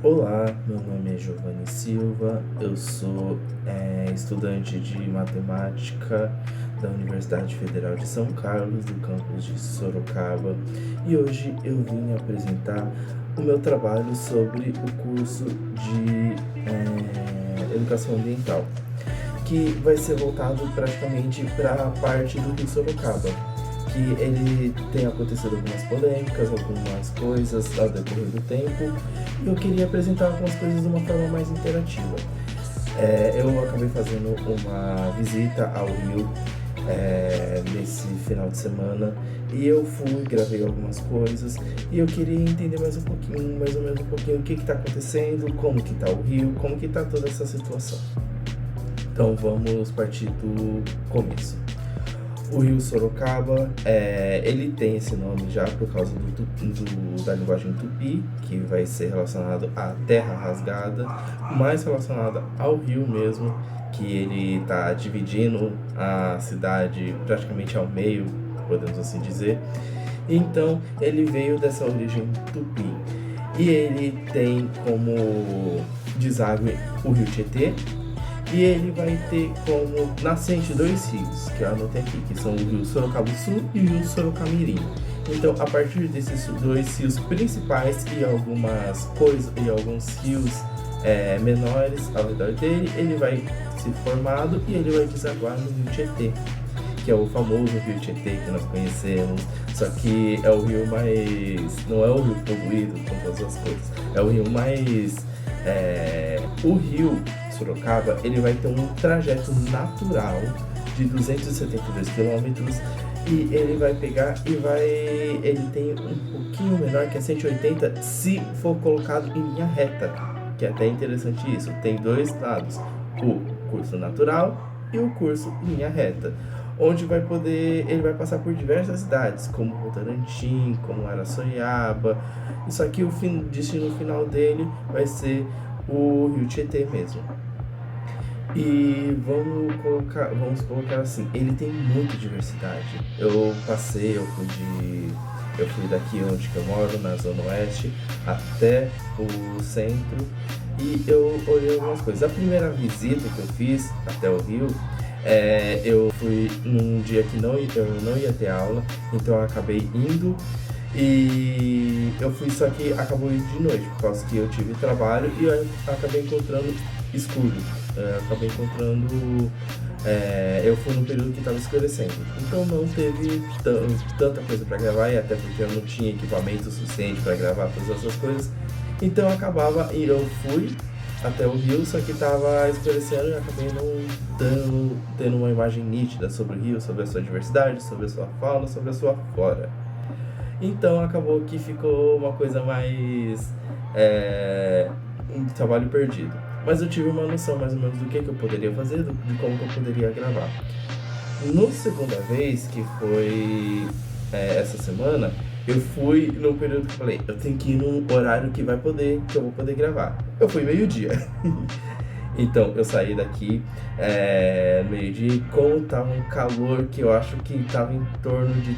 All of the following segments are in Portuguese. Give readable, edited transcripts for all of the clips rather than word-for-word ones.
Olá, meu nome é Giovanni Silva, eu sou estudante de matemática da Universidade Federal de São Carlos, do campus de Sorocaba, e hoje eu vim apresentar o meu trabalho sobre o curso de Educação Ambiental, que vai ser voltado praticamente para a parte do Rio Sorocaba, que ele tem acontecido algumas polêmicas, algumas coisas ao decorrer do tempo, e eu queria apresentar algumas coisas de uma forma mais interativa. Eu acabei fazendo uma visita ao Rio nesse final de semana e eu fui, gravei algumas coisas e eu queria entender mais um pouquinho, mais ou menos um pouquinho o que está acontecendo, como que está o Rio, como que está toda essa situação. Então vamos partir do começo. O rio Sorocaba, ele tem esse nome já por causa da linguagem tupi, que vai ser relacionado à terra rasgada, mais relacionada ao rio mesmo, que ele está dividindo a cidade praticamente ao meio, podemos assim dizer. Então, ele veio dessa origem tupi. E ele tem como deságue o rio Tietê, e ele vai ter como nascente dois rios, que eu anotei aqui, que são o rio Sorocaba Sul e o rio Sorocamirim. Então, a partir desses dois rios principais e algumas coisas e alguns rios menores ao redor dele, ele vai se formado e ele vai desaguar no rio Tietê, que é o famoso rio Tietê que nós conhecemos, só que é o rio mais... não é o rio poluído com todas as coisas, é o rio mais... o rio Sorocaba, ele vai ter um trajeto natural de 272 quilômetros e ele vai pegar e ele tem um pouquinho menor que é 180 se for colocado em linha reta, que é até interessante isso. Tem dois lados, o curso natural e o curso em linha reta, onde ele vai passar por diversas cidades, como Votorantim, como Araçoiaba, isso aqui o destino final dele vai ser o rio Tietê mesmo. E vamos colocar assim, ele tem muita diversidade. Eu fui daqui onde que eu moro, na Zona Oeste, até o centro, e eu olhei algumas coisas. A primeira visita que eu fiz até o Rio, eu fui num dia que eu não ia ter aula, então eu acabei indo. E eu fui, só que acabou indo de noite, por causa que eu tive trabalho e eu acabei encontrando escuro. Acabei encontrando. Eu fui num período que estava escurecendo, então não teve tanta coisa para gravar, e até porque eu não tinha equipamento suficiente para gravar todas essas coisas. Então acabava, e eu fui até o rio, só que estava escurecendo e acabei não tendo uma imagem nítida sobre o rio, sobre a sua diversidade, sobre a sua fauna, sobre a sua flora. Então acabou que ficou uma coisa mais um trabalho perdido. Mas eu tive uma noção mais ou menos do que eu poderia fazer, de como que eu poderia gravar. No segunda vez, que foi essa semana, eu fui no período que eu falei, eu tenho que ir num horário que eu vou poder gravar. Eu fui meio-dia. Então, eu saí daqui meio-dia, como tava um calor que eu acho que tava em torno de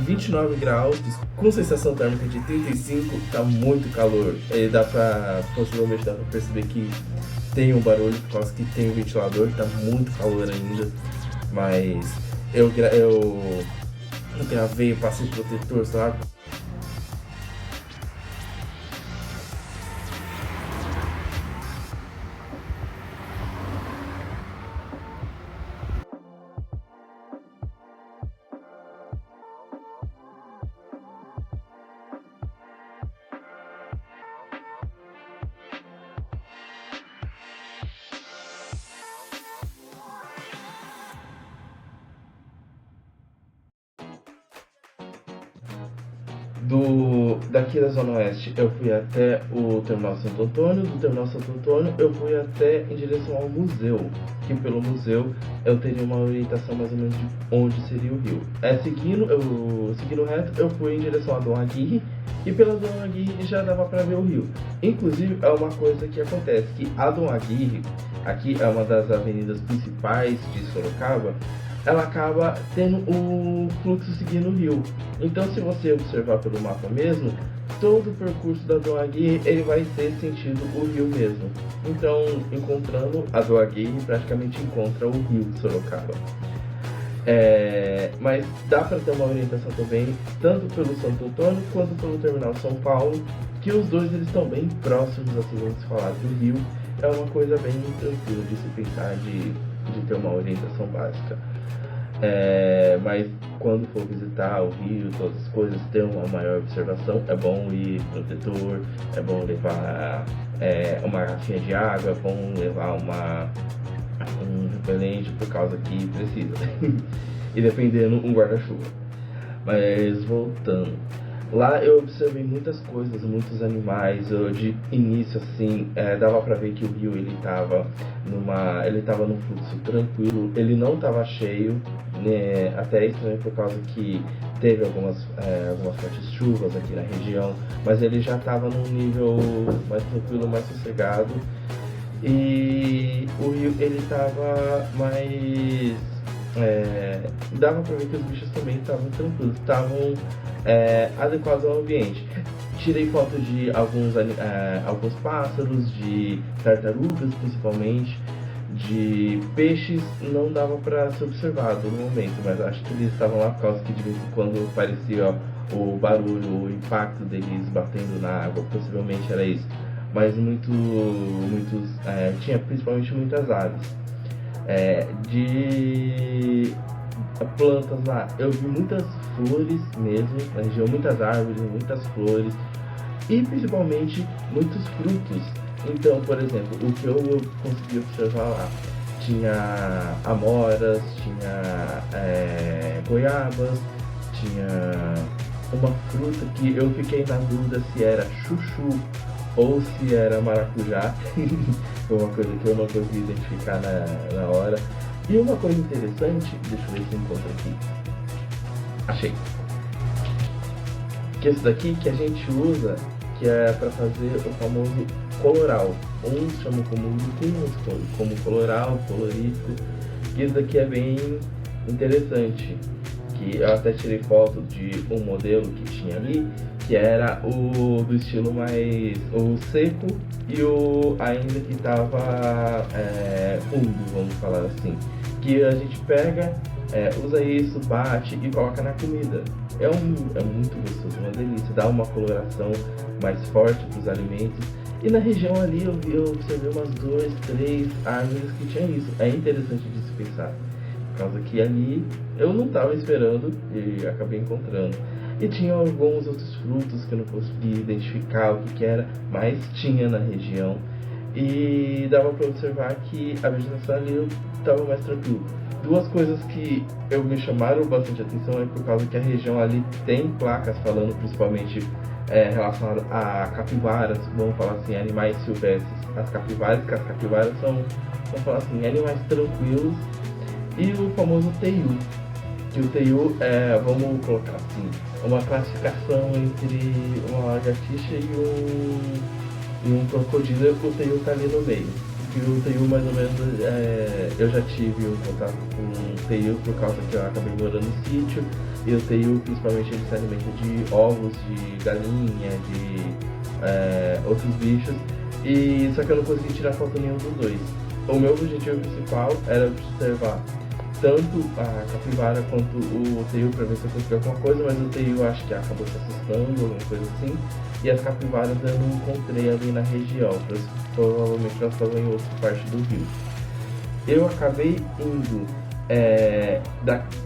29 graus, com sensação térmica de 35, tá muito calor. Possivelmente dá pra perceber que tem um barulho, por causa que tem um ventilador, tá muito calor ainda. Mas eu gravei, passei protetor, sabe? Daqui da Zona Oeste eu fui até o Terminal Santo Antônio, do Terminal Santo Antônio eu fui até em direção ao museu, que pelo museu eu teria uma orientação mais ou menos de onde seria o rio. Seguindo reto, eu fui em direção a Dom Aguirre, e pela Dom Aguirre já dava para ver o rio. Inclusive é uma coisa que acontece, que a Dom Aguirre, aqui é uma das avenidas principais de Sorocaba, ela acaba tendo o fluxo seguindo o rio. Então, se você observar pelo mapa mesmo, todo o percurso da Doagui ele vai ser sentido o rio mesmo. Então, encontrando a Doagui, praticamente encontra o rio de Sorocaba. Mas dá para ter uma orientação também, tanto pelo Santo Antônio quanto pelo Terminal São Paulo, que os dois eles estão bem próximos, assim, vamos falar do rio. É uma coisa bem tranquila de se pensar de ter uma orientação básica. Mas quando for visitar o rio, todas as coisas, ter uma maior observação, é bom ir protetor, é bom levar uma garrafinha de água, é bom levar um repelente por causa que precisa. E dependendo, um guarda-chuva. Mas voltando. Lá eu observei muitas coisas, muitos animais. De início, assim, dava pra ver que o rio ele tava num fluxo tranquilo. Ele não tava cheio, né? Até estranho por causa que teve algumas fortes chuvas aqui na região. Mas ele já tava num nível mais tranquilo, mais sossegado. E o rio ele tava mais. Dava pra ver que os bichos também estavam tranquilos, estavam adequados ao ambiente. Tirei foto de alguns pássaros, de tartarugas principalmente, de peixes não dava pra ser observado no momento, mas acho que eles estavam lá por causa que de vez em quando parecia o barulho, o impacto deles batendo na água, possivelmente era isso. Mas tinha principalmente muitas aves. De plantas lá, eu vi muitas flores mesmo na região, muitas árvores, muitas flores e principalmente muitos frutos. Então, por exemplo, o que eu consegui observar lá, tinha amoras, tinha goiabas, tinha uma fruta que eu fiquei na dúvida se era chuchu ou se era maracujá. Foi uma coisa que eu não consegui identificar na hora. E uma coisa interessante, deixa eu ver se eu encontro aqui. Achei. Que esse daqui que a gente usa, que é para fazer o famoso coloral. Uns chamam como lupum, outros como coloral, colorífico. E esse daqui é bem interessante. Que eu até tirei foto de um modelo que tinha ali, que era o do estilo mais o seco e o ainda que estava úmido, vamos falar assim. Que a gente pega, usa isso, bate e coloca na comida. É muito gostoso, uma delícia, dá uma coloração mais forte para os alimentos. E na região ali eu observei umas 2, 3 árvores que tinham isso. É interessante de se pensar. Por causa que ali eu não estava esperando e acabei encontrando. E tinha alguns outros frutos que eu não consegui identificar o que era, mas tinha na região. E dava para observar que a vegetação ali estava mais tranquila. Duas coisas que me chamaram bastante atenção é por causa que a região ali tem placas falando principalmente relacionado a capivaras, vamos falar assim, animais silvestres. As capivaras são, vamos falar assim, animais tranquilos. E o famoso teiu, que o teiu vamos colocar assim, uma classificação entre uma lagartixa e um crocodilo. O teiu tá ali no meio. E o teiu mais ou menos, eu já tive um contato com o teiu por causa que eu acabei morando no sítio. E o teiu principalmente ele se alimenta de ovos, de galinha, de outros bichos. E só que eu não consegui tirar foto nenhum dos dois. O meu objetivo principal era observar tanto a capivara quanto o teiu para ver se eu conseguia alguma coisa, mas o teiu acho que acabou se assustando, alguma coisa assim. E as capivaras eu não encontrei ali na região, provavelmente elas estavam em outra parte do rio. Eu acabei indo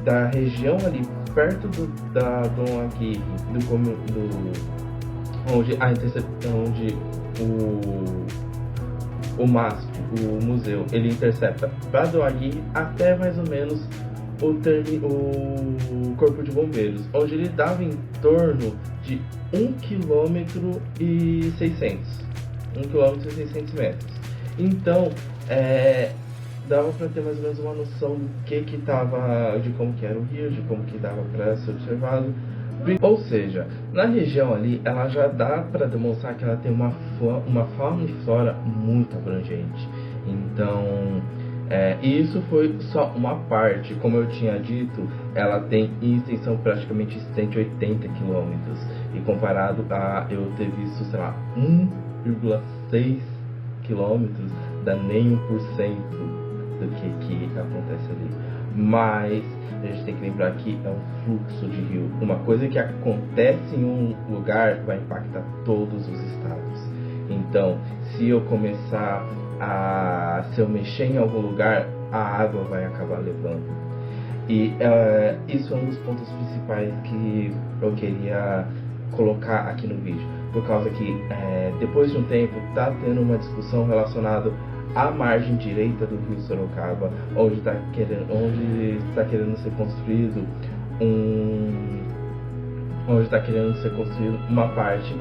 da região ali, perto da Dom Aguirre, onde o MASP, o museu, ele intercepta da Dom Aguirre até mais ou menos o Corpo de Bombeiros, onde ele dava em torno de 1,6 km. 1,6 km. Então, dava para ter mais ou menos uma noção do que tava, de como que era o rio, de como que dava para ser observado. Ou seja, na região ali, ela já dá para demonstrar que ela tem uma fauna e flora muito abrangente. Então, E isso foi só uma parte. Como eu tinha dito, ela tem em extensão praticamente 180 quilômetros. E comparado a eu ter visto, sei lá, 1,6 quilômetros, dá nem 1% do que acontece ali. Mas a gente tem que lembrar que é um fluxo de rio. Uma coisa que acontece em um lugar vai impactar todos os estados. Então, se eu mexer em algum lugar, a água vai acabar levando. E isso é um dos pontos principais que eu queria colocar aqui no vídeo. Por causa que depois de um tempo está tendo uma discussão relacionada à margem direita do rio Sorocaba, onde está querendo ser construído uma parte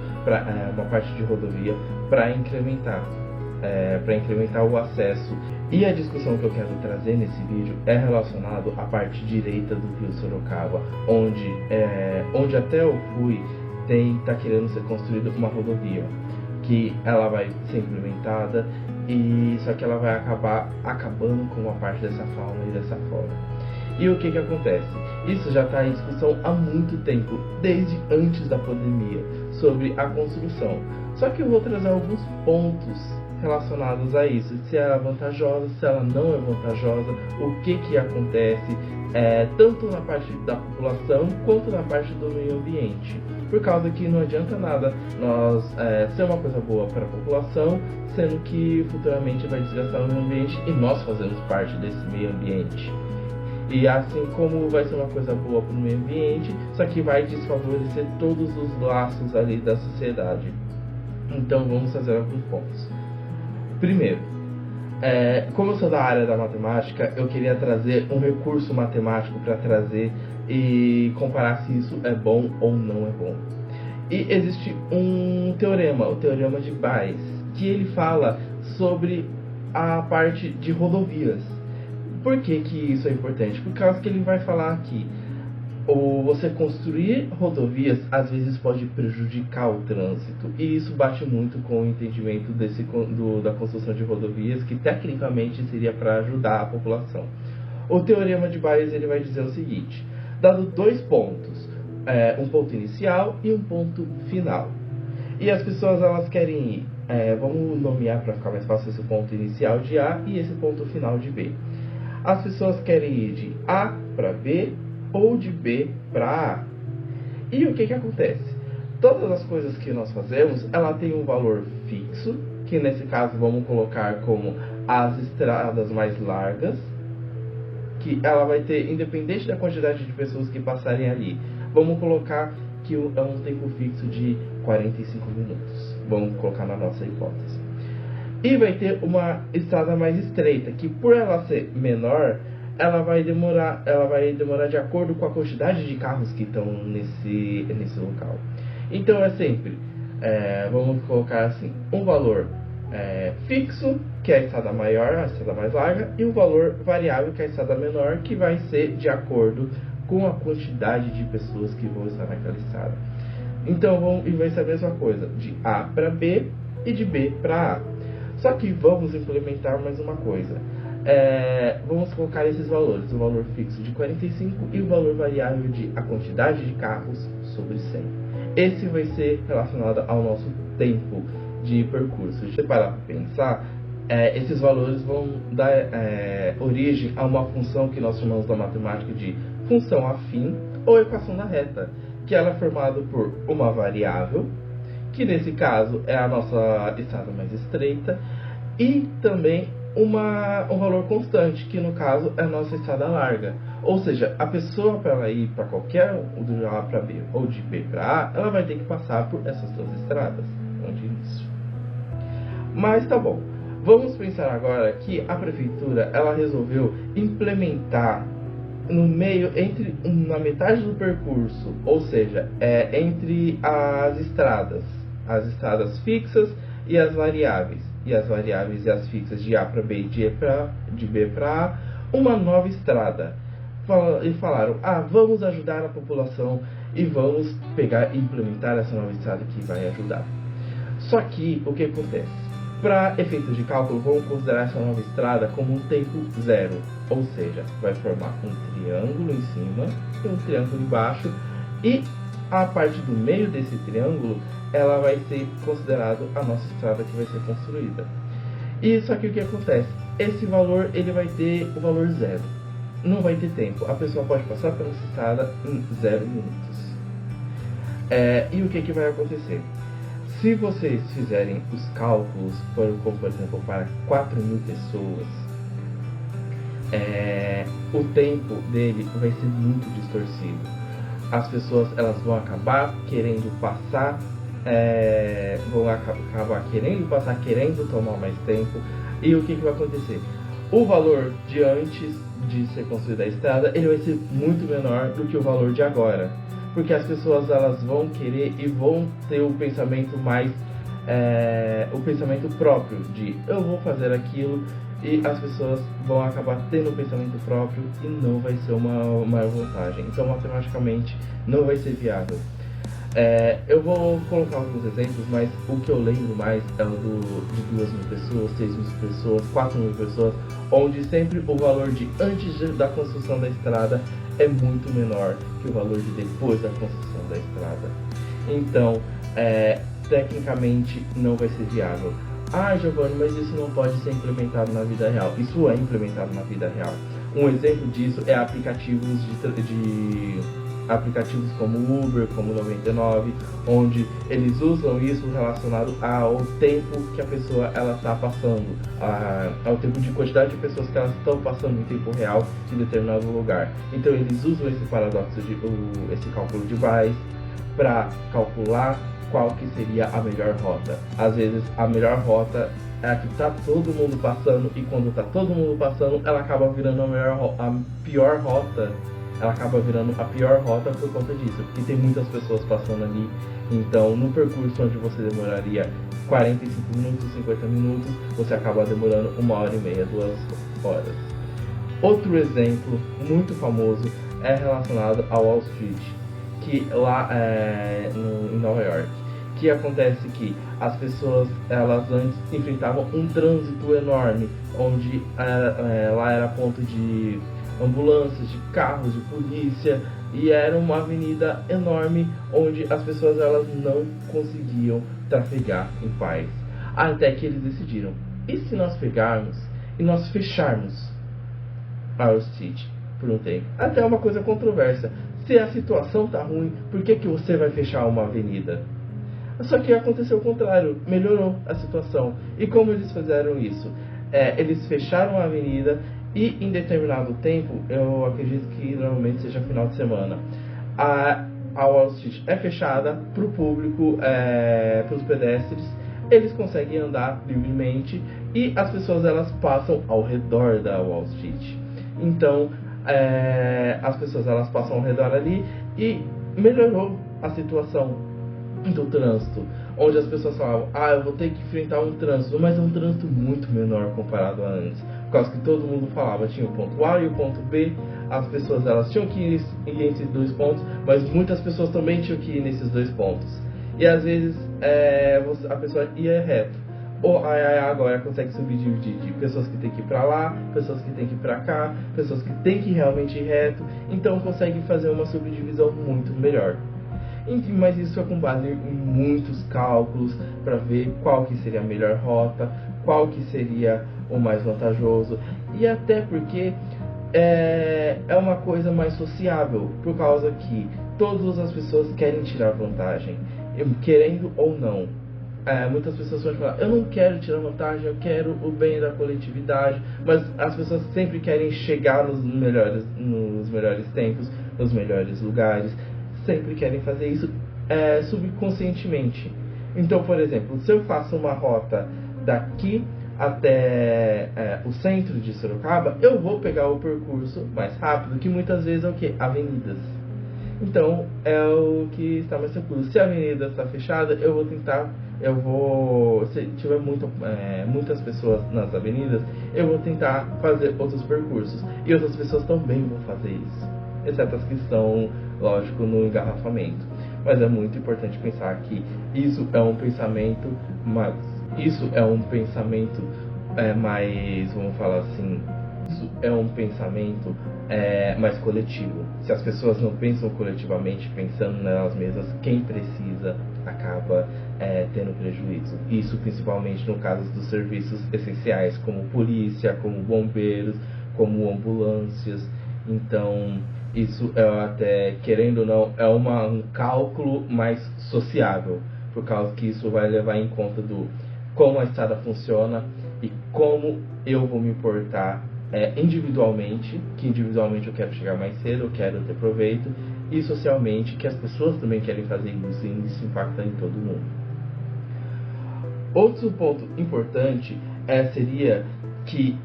de rodovia para incrementar o acesso. E a discussão que eu quero trazer nesse vídeo é relacionado à parte direita do rio Sorocaba, onde até eu fui, está querendo ser construída uma rodovia, que ela vai ser implementada, só que ela vai acabar acabando com uma parte dessa fauna e dessa flora. E o que acontece? Isso já está em discussão há muito tempo, desde antes da pandemia, sobre a construção. Só que eu vou trazer alguns pontos relacionados a isso, se ela é vantajosa, se ela não é vantajosa, o que acontece, tanto na parte da população quanto na parte do meio ambiente. Por causa que não adianta nada nós ser uma coisa boa para a população, sendo que futuramente vai desgastar o meio ambiente e nós fazemos parte desse meio ambiente. E assim como vai ser uma coisa boa para o meio ambiente, só que vai desfavorecer todos os laços ali da sociedade. Então vamos fazer alguns pontos. Primeiro, como eu sou da área da matemática, eu queria trazer um recurso matemático para trazer e comparar se isso é bom ou não é bom. E existe um teorema, o teorema de Bayes, que ele fala sobre a parte de rodovias. Por que isso é importante? Por causa que ele vai falar que você construir rodovias às vezes pode prejudicar o trânsito, e isso bate muito com o entendimento da construção de rodovias, que tecnicamente seria para ajudar a população. O teorema de Bayes ele vai dizer o seguinte: dado dois pontos, um ponto inicial e um ponto final, e as pessoas elas querem ir, vamos nomear para ficar mais fácil, esse ponto inicial de A e esse ponto final de B. As pessoas querem ir de A para B ou de B para A. E o que acontece? Todas as coisas que nós fazemos, ela tem um valor fixo, que nesse caso vamos colocar como as estradas mais largas, que ela vai ter, independente da quantidade de pessoas que passarem ali, vamos colocar que é um tempo fixo de 45 minutos. Vamos colocar na nossa hipótese. E vai ter uma estrada mais estreita, que por ela ser menor, ela vai demorar de acordo com a quantidade de carros que estão nesse local. Então é sempre, vamos colocar assim, um valor fixo, que é a estrada maior, a estrada mais larga, e um valor variável, que é a estrada menor, que vai ser de acordo com a quantidade de pessoas que vão estar naquela estrada. Então vai ser a mesma coisa, de A para B e de B para A. Só que vamos implementar mais uma coisa. Vamos colocar esses valores, o valor fixo de 45 e o valor variável de a quantidade de carros sobre 100. Esse vai ser relacionado ao nosso tempo de percurso. Se você parar para pensar, esses valores vão dar origem a uma função que nós chamamos da matemática de função afim ou equação da reta, que ela é formada por uma variável, que nesse caso é a nossa estrada mais estreita, e também um valor constante, que no caso é a nossa estrada larga. Ou seja, a pessoa, para ela ir para qualquer de A para B ou de B para A, ela vai ter que passar por essas duas estradas, onde isso. Mas tá bom, vamos pensar agora que a prefeitura ela resolveu implementar no meio, na metade do percurso, ou seja, entre as estradas fixas e as variáveis e as fixas de A para B e de B para A, uma nova estrada. E falaram, vamos ajudar a população e vamos pegar e implementar essa nova estrada que vai ajudar. Só que, o que acontece? Para efeitos de cálculo, vamos considerar essa nova estrada como um tempo zero, ou seja, vai formar um triângulo em cima e um triângulo embaixo, e a parte do meio desse triângulo, ela vai ser considerada a nossa estrada que vai ser construída. E só que o que acontece? Esse valor, ele vai ter o valor zero. Não vai ter tempo. A pessoa pode passar pela estrada em 0 minutos. E o que vai acontecer? Se vocês fizerem os cálculos, como por exemplo, para 4.000 pessoas, o tempo dele vai ser muito distorcido. As pessoas, elas vão acabar querendo passar, querendo tomar mais tempo. E o que vai acontecer? O valor de antes de ser construída a estrada, ele vai ser muito menor do que o valor de agora. Porque as pessoas, elas vão querer e vão ter o pensamento mais, o pensamento próprio de eu vou fazer aquilo, e as pessoas vão acabar tendo o pensamento próprio e não vai ser uma maior vantagem. Então, matematicamente, não vai ser viável. Eu vou colocar alguns exemplos, mas o que eu lembro mais é o de 2.000 pessoas, 6.000 pessoas, 4.000 pessoas, onde sempre o valor de antes da construção da estrada é muito menor que o valor de depois da construção da estrada. Então, tecnicamente não vai ser viável. Ah, Giovanni, mas isso não pode ser implementado na vida real. Isso é implementado na vida real. Um exemplo disso é aplicativos aplicativos como Uber, como 99, onde eles usam isso relacionado ao tempo que a pessoa ela está passando, ao tempo de quantidade de pessoas que elas estão passando em tempo real em determinado lugar. Então eles usam esse paradoxo, esse cálculo de Bayes, para calcular qual que seria a melhor rota. Às vezes a melhor rota é a que está todo mundo passando, e quando está todo mundo passando, ela acaba virando a pior rota. Ela acaba virando a pior rota por conta disso, porque tem muitas pessoas passando ali. Então, no percurso onde você demoraria 45 minutos, 50 minutos, você acaba demorando 1h30, 2 horas. Outro exemplo muito famoso é relacionado ao Wall Street, que lá em Nova York, que acontece que as pessoas, elas antes enfrentavam um trânsito enorme, onde lá era ponto de ambulâncias, de carros, de polícia, e era uma avenida enorme onde as pessoas, elas não conseguiam trafegar em paz. Até que eles decidiram, e se nós pegarmos e nós fecharmos a Wall Street por um tempo? Até uma coisa controversa: se a situação tá ruim, por que você vai fechar uma avenida? Só que aconteceu o contrário, melhorou a situação. E como eles fizeram isso? Eles fecharam a avenida, e em determinado tempo, eu acredito que normalmente seja final de semana, a Wall Street é fechada para o público, para os pedestres. Eles conseguem andar livremente, e as pessoas, elas passam ao redor da Wall Street. Então, as pessoas, elas passam ao redor ali, e melhorou a situação do trânsito, onde as pessoas falavam, eu vou ter que enfrentar um trânsito, mas é um trânsito muito menor comparado a antes, por causa que todo mundo falava, tinha o ponto A e o ponto B, as pessoas, elas tinham que ir entre esses dois pontos, mas muitas pessoas também tinham que ir nesses dois pontos, e às vezes a pessoa ia reto, ou agora consegue subir de pessoas que tem que ir pra lá, pessoas que tem que ir pra cá, pessoas que tem que realmente ir reto, então consegue fazer uma subdivisão muito melhor. Enfim, mas isso é com base em muitos cálculos para ver qual que seria a melhor rota, qual que seria o mais vantajoso, e até porque é uma coisa mais sociável, por causa que todas as pessoas querem tirar vantagem, querendo ou não. Muitas pessoas vão falar, eu não quero tirar vantagem, eu quero o bem da coletividade, mas as pessoas sempre querem chegar nos melhores tempos, nos melhores lugares, sempre querem fazer isso subconscientemente. Então, por exemplo, se eu faço uma rota daqui até o centro de Sorocaba, eu vou pegar o percurso mais rápido, que muitas vezes é o que? Avenidas. Então, é o que está mais seguro. Se a avenida está fechada, se tiver muitas pessoas nas avenidas, eu vou tentar fazer outros percursos. E outras pessoas também vão fazer isso, exceto as que estão, lógico, no engarrafamento. Mas é muito importante pensar que isso é um pensamento Isso é um pensamento mais, vamos falar assim, isso é um pensamento mais coletivo. Se as pessoas não pensam coletivamente, pensando nelas mesmas, quem precisa acaba tendo prejuízo. Isso principalmente no caso dos serviços essenciais, como polícia, como bombeiros, como ambulâncias. Então, isso é até, querendo ou não, é um cálculo mais sociável, por causa que isso vai levar em conta do como a estrada funciona e como eu vou me portar individualmente, que individualmente eu quero chegar mais cedo, eu quero ter proveito, e socialmente, que as pessoas também querem fazer isso, e isso impacta em todo mundo. Outro ponto importante seria que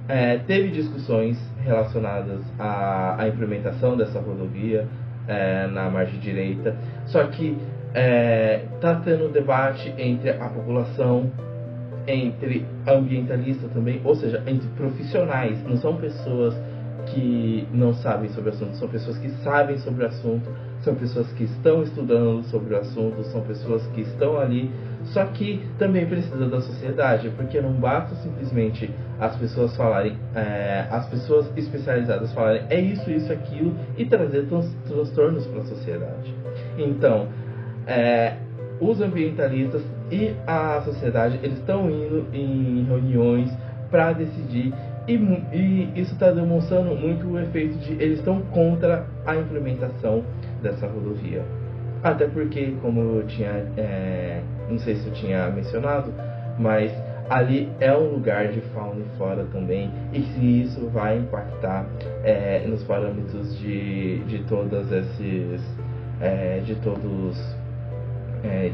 teve discussões relacionadas à implementação dessa rodovia na margem direita, só que está tendo debate entre a população, entre ambientalistas também, ou seja, entre profissionais. Não são pessoas que não sabem sobre o assunto, são pessoas que sabem sobre o assunto, são pessoas que estão estudando sobre o assunto, são pessoas que estão ali, só que também precisa da sociedade, porque não basta simplesmente as pessoas falarem, as pessoas especializadas falarem isso, aquilo, e trazer transtornos para a sociedade. Então, os ambientalistas e a sociedade, eles estão indo em reuniões para decidir, e isso está demonstrando muito o efeito de eles estão contra a implementação dessa rodovia. Até porque, como eu tinha, não sei se eu tinha mencionado, mas ali é um lugar de fauna e flora também, e se isso vai impactar nos parâmetros de todas esses,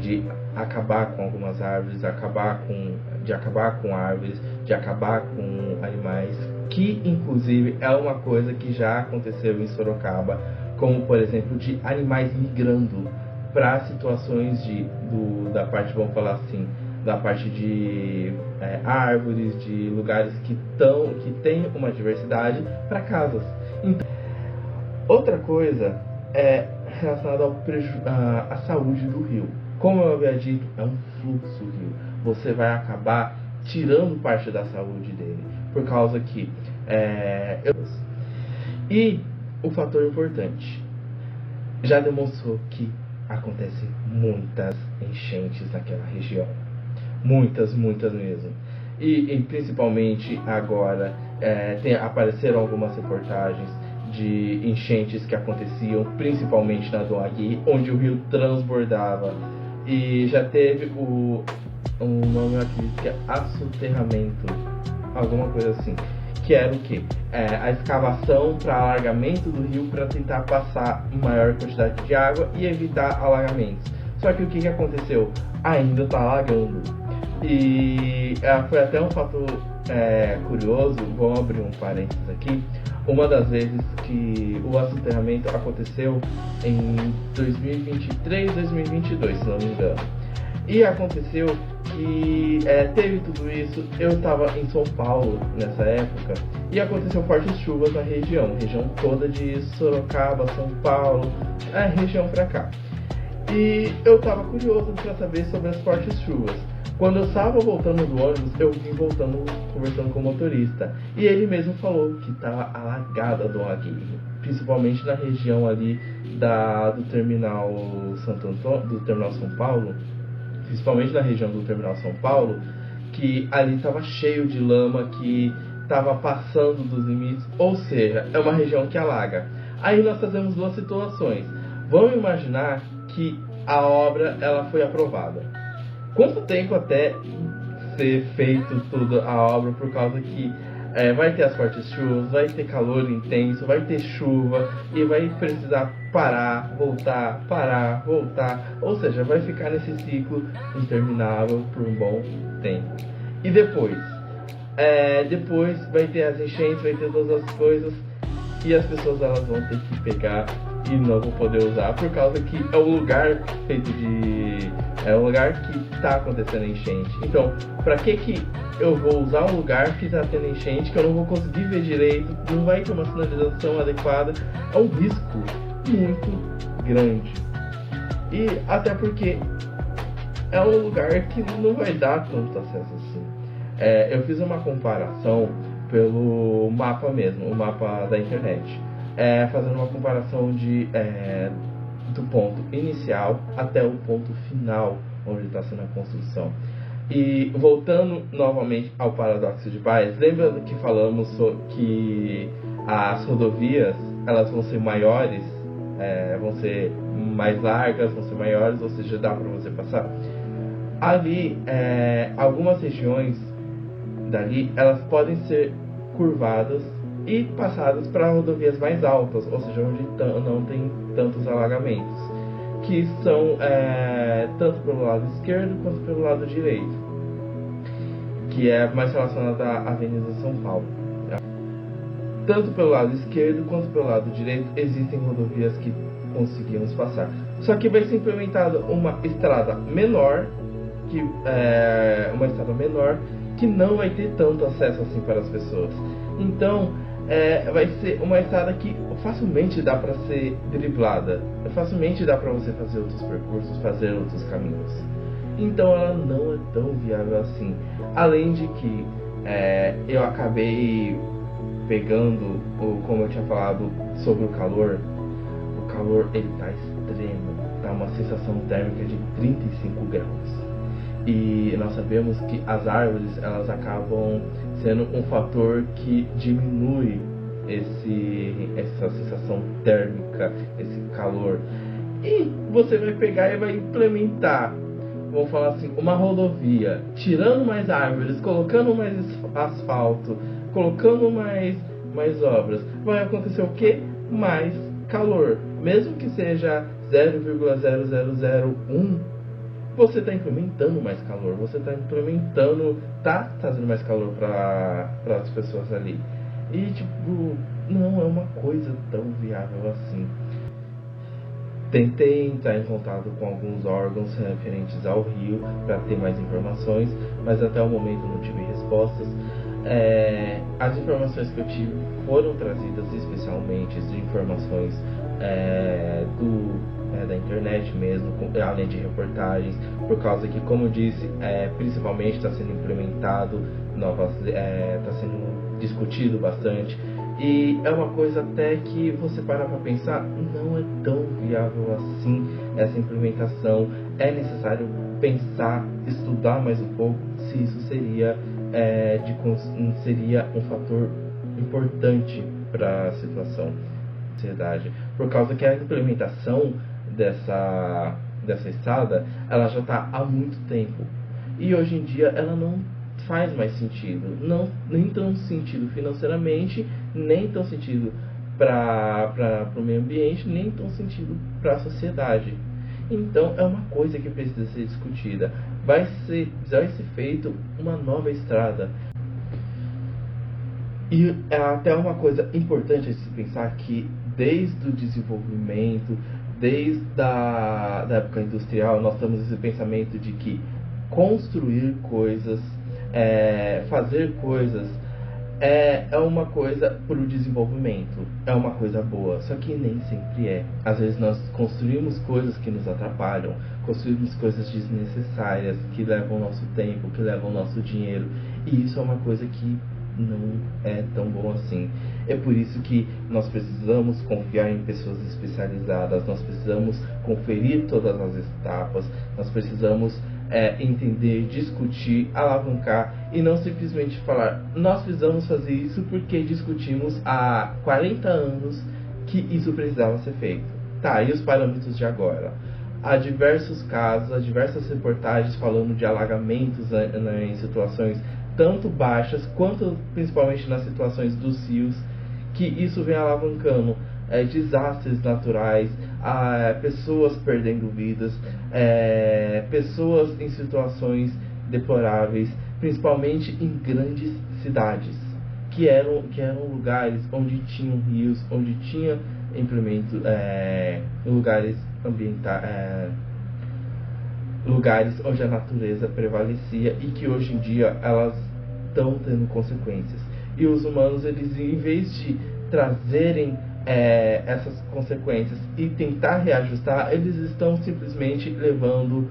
de acabar com algumas árvores, de acabar com árvores, de acabar com animais, que inclusive é uma coisa que já aconteceu em Sorocaba, como por exemplo de animais migrando para situações da parte, vamos falar assim, da parte de árvores, de lugares que tem uma diversidade, para casas. Então, outra coisa é relacionada à saúde do rio. Como eu havia dito, é um fluxo rio. Você vai acabar tirando parte da saúde dele, por causa que e o fator importante, já demonstrou que acontecem muitas enchentes naquela região, muitas mesmo, e principalmente agora apareceram algumas reportagens de enchentes que aconteciam principalmente na Dom Aguirre, onde o rio transbordava, e já teve um nome, eu acredito que é assoterramento, alguma coisa assim, que era o que? A escavação para alargamento do rio para tentar passar maior quantidade de água e evitar alagamentos. Só que o que aconteceu? Ainda está alagando. E foi até um fato curioso, vou abrir um parênteses aqui. Uma das vezes que o assoterramento aconteceu em 2023, 2022, se não me engano. E aconteceu que teve tudo isso, eu estava em São Paulo nessa época, e aconteceu fortes chuvas na região toda de Sorocaba, São Paulo, região pra cá. E eu estava curioso para saber sobre as fortes chuvas. Quando eu estava voltando do ônibus, eu vim voltando, conversando com o motorista, e ele mesmo falou que estava alagada a Dom Aguirre, principalmente na região ali do terminal Santo Antônio, do terminal São Paulo, principalmente na região do terminal São Paulo, que ali estava cheio de lama, que estava passando dos limites, ou seja, é uma região que alaga. Aí nós fazemos duas situações. Vamos imaginar que a obra ela foi aprovada. Quanto tempo até ser feito toda a obra, por causa que vai ter as fortes chuvas, vai ter calor intenso, vai ter chuva e vai precisar parar, voltar, ou seja, vai ficar nesse ciclo interminável por um bom tempo. E depois vai ter as enchentes, vai ter todas as coisas, e as pessoas elas vão ter que pegar e não vão poder usar, por causa que é um lugar é um lugar que está acontecendo enchente. Então, para que eu vou usar um lugar que está tendo enchente, que eu não vou conseguir ver direito, não vai ter uma sinalização adequada? É um risco muito grande. E até porque é um lugar que não vai dar tanto acesso assim. Eu fiz uma comparação pelo mapa mesmo, o mapa da internet, fazendo uma comparação do ponto inicial até o ponto final, onde está sendo a construção. E voltando novamente ao paradoxo de Bayes, lembra que falamos que as rodovias elas vão ser maiores, vão ser mais largas, vão ser maiores, ou seja, dá para você passar? Ali, algumas regiões dali, elas podem ser curvadas e passadas para rodovias mais altas, ou seja, onde não tem tantos alagamentos, que são tanto pelo lado esquerdo quanto pelo lado direito, que é mais relacionado à Avenida São Paulo. Tanto pelo lado esquerdo quanto pelo lado direito existem rodovias que conseguimos passar. Só que vai ser implementada uma estrada menor, que não vai ter tanto acesso assim para as pessoas. Então, vai ser uma estrada que facilmente dá para ser driblada, facilmente dá para você fazer outros percursos, fazer outros caminhos. Então ela não é tão viável assim. Além de que eu acabei pegando, como eu tinha falado sobre o calor ele tá extremo, tá uma sensação térmica de 35 graus. E nós sabemos que as árvores elas acabam sendo um fator que diminui essa sensação térmica, esse calor. E você vai pegar e vai implementar, vamos falar assim, uma rodovia, tirando mais árvores, colocando mais asfalto, colocando mais obras. Vai acontecer o quê? Mais calor. Mesmo que seja 0,0001, você está implementando mais calor, você está trazendo mais calor para as pessoas ali. E não é uma coisa tão viável assim. Tentei entrar em contato com alguns órgãos referentes ao Rio para ter mais informações, mas até o momento não tive respostas. As informações que eu tive foram trazidas especialmente de informações da internet mesmo, além de reportagens, por causa que, como eu disse, principalmente está sendo implementado está sendo discutido bastante, e é uma coisa até que você para pensar, não é tão viável assim essa implementação. É necessário pensar, estudar mais um pouco se isso seria um fator importante para a situação da sociedade, por causa que a implementação dessa estrada ela já está há muito tempo, e hoje em dia ela não faz mais sentido, nem tão sentido financeiramente, nem tão sentido para o meio ambiente, nem tão sentido para a sociedade. Então é uma coisa que precisa ser discutida. Vai ser feito uma nova estrada. E até uma coisa importante a se pensar que desde o desenvolvimento, desde a época industrial, nós temos esse pensamento de que construir coisas, fazer coisas é uma coisa para o desenvolvimento, é uma coisa boa, só que nem sempre é. Às vezes nós construímos coisas que nos atrapalham, construímos coisas desnecessárias, que levam o nosso tempo, que levam o nosso dinheiro, e isso é uma coisa que não é tão bom assim. É por isso que nós precisamos confiar em pessoas especializadas, nós precisamos conferir todas as etapas, nós precisamos entender, discutir, alavancar, e não simplesmente falar, nós precisamos fazer isso porque discutimos há 40 anos que isso precisava ser feito. Tá, e os parâmetros de agora? Há diversos casos, há diversas reportagens falando de alagamentos em situações tanto baixas quanto principalmente nas situações dos rios, que isso vem alavancando desastres naturais, pessoas perdendo vidas, pessoas em situações deploráveis, principalmente em grandes cidades, que eram lugares onde tinham rios, onde tinha implemento, lugares ambientais, lugares onde a natureza prevalecia, e que hoje em dia elas estão tendo consequências. E os humanos, eles, em vez de trazerem essas consequências e tentar reajustar, eles estão simplesmente levando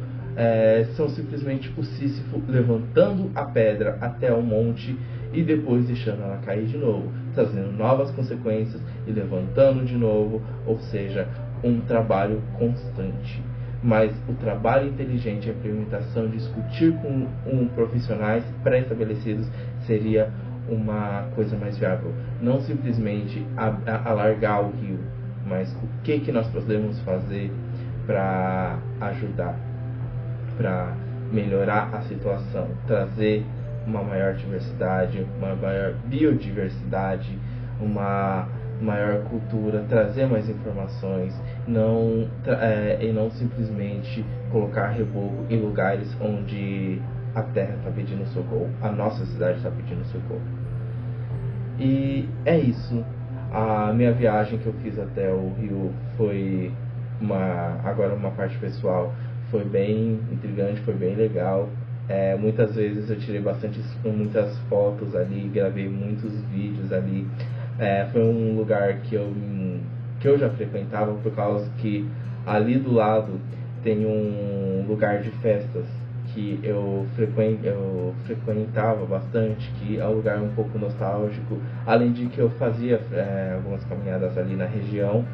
são simplesmente o Sísifo levantando a pedra até o monte e depois deixando ela cair de novo, trazendo novas consequências e levantando de novo, ou seja, um trabalho constante. Mas o trabalho inteligente, a implementação, discutir com profissionais pré-estabelecidos seria uma coisa mais viável. Não simplesmente alargar o rio, mas o que nós podemos fazer para ajudar, para melhorar a situação, trazer uma maior diversidade, uma maior biodiversidade, uma maior cultura, trazer mais informações, e não simplesmente colocar reboco em lugares onde a terra está pedindo socorro, a nossa cidade está pedindo socorro. E é isso. A minha viagem que eu fiz até o Rio foi agora uma parte pessoal, foi bem intrigante, foi bem legal. Muitas vezes eu tirei muitas fotos ali, gravei muitos vídeos ali. Foi um lugar que eu já frequentava, por causa que ali do lado tem um lugar de festas que eu frequentava bastante, que é um lugar um pouco nostálgico, além de que eu fazia algumas caminhadas ali na região,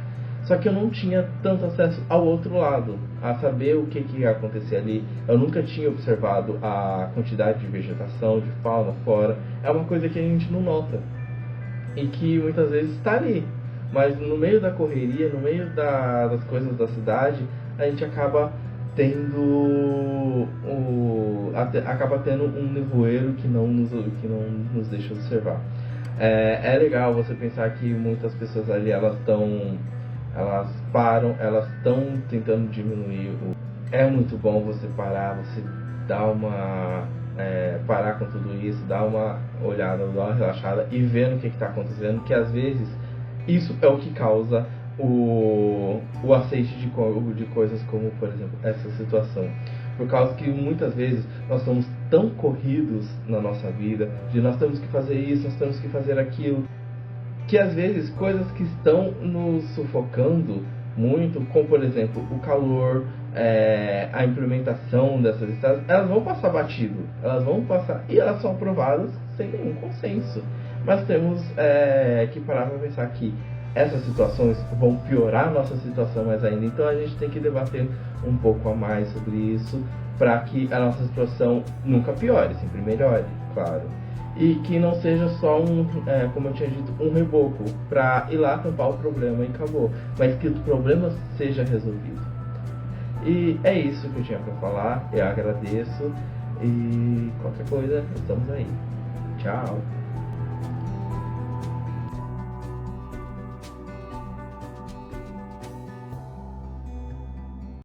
só que eu não tinha tanto acesso ao outro lado, a saber o que ia acontecer ali. Eu nunca tinha observado a quantidade de vegetação, de fauna, flora. É uma coisa que a gente não nota e que muitas vezes está ali, mas no meio da correria, no meio das coisas da cidade, a gente acaba tendo um nevoeiro que não nos deixa observar. É legal você pensar que muitas pessoas ali elas estão tentando diminuir É muito bom você parar, você dar parar com tudo isso, dar uma olhada, dar uma relaxada e ver no que está acontecendo, que às vezes isso é o que causa o aceite de coisas como, por exemplo, essa situação. Por causa que muitas vezes nós estamos tão corridos na nossa vida, de nós temos que fazer isso, nós temos que fazer aquilo, que às vezes coisas que estão nos sufocando muito, como por exemplo o calor, a implementação dessas estradas, elas vão passar batido, elas vão passar e elas são aprovadas sem nenhum consenso. Mas temos que parar para pensar que essas situações vão piorar a nossa situação mais ainda, então a gente tem que debater um pouco a mais sobre isso, para que a nossa situação nunca piore, sempre melhore, claro. E que não seja só como eu tinha dito, um reboco para ir lá tampar o problema e acabou, mas que o problema seja resolvido. E é isso que eu tinha para falar, eu agradeço e qualquer coisa, estamos aí. Tchau!